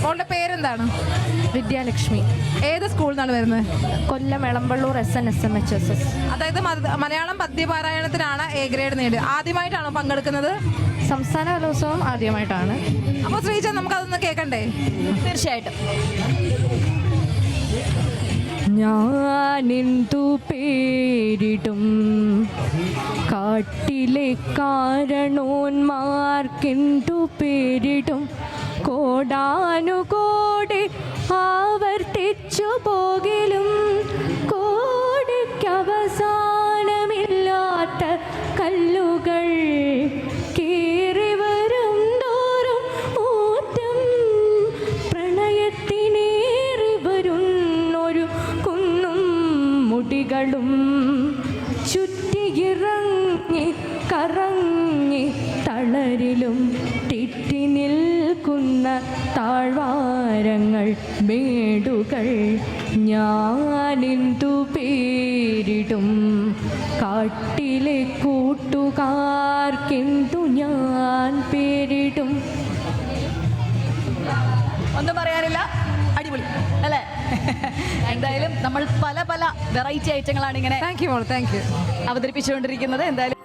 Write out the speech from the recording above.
മോളുടെ പേരെന്താണ്? വിദ്യാലക്ഷ്മി. ഏത് സ്കൂളിൽ നിന്നാണ് വരുന്നത്? കൊല്ലം എളമ്പള്ളൂർ SNSMHSS. അതായത് മലയാളം പദ്യപാരായണത്തിനാണ് എ ഗ്രേഡ് നേടി. ആദ്യമായിട്ടാണോ പങ്കെടുക്കുന്നത്? സംസ്ഥാന കലോത്സവം ആദ്യമായിട്ടാണ്. അപ്പോൾ ശ്രീജ, നമുക്കതൊന്ന് കേൾക്കണ്ടേ? തീർച്ചയായിട്ടും. ഞാനെന്തു പേരിടും കാട്ടിലെ കാരണോന്മാർക്കെന്തു പേരിടും? കോടാനുകോടി ആവർത്തിച്ചു പോകിലും കോടിക്കവസാനമില്ലാത്ത കല്ലുകൾ കീറി വരും തോറും ഊറ്റം പ്രണയത്തിനേറി വരുന്നൊരു കുന്നും മുടികളും ചുറ്റിയിറങ്ങി കറങ്ങി തളരിലും തെറ്റി നിൽക്കുന്ന താഴ്വാരങ്ങൾ മേടുകൾ ഞാനെന്തു പേരിടും? കാട്ടിലെ കൂട്ടുകാർക്കെന്തു ഞാൻ പേരിടും? ഒന്നും പറയാനില്ല. അടിപൊളി അല്ലേ? എന്തായാലും നമ്മൾ പല പല വെറൈറ്റി ഐറ്റങ്ങളാണ് ഇങ്ങനെ താങ്ക് യു മോൾ, താങ്ക് യു. അവതരിപ്പിച്ചുകൊണ്ടിരിക്കുന്നത്. എന്തായാലും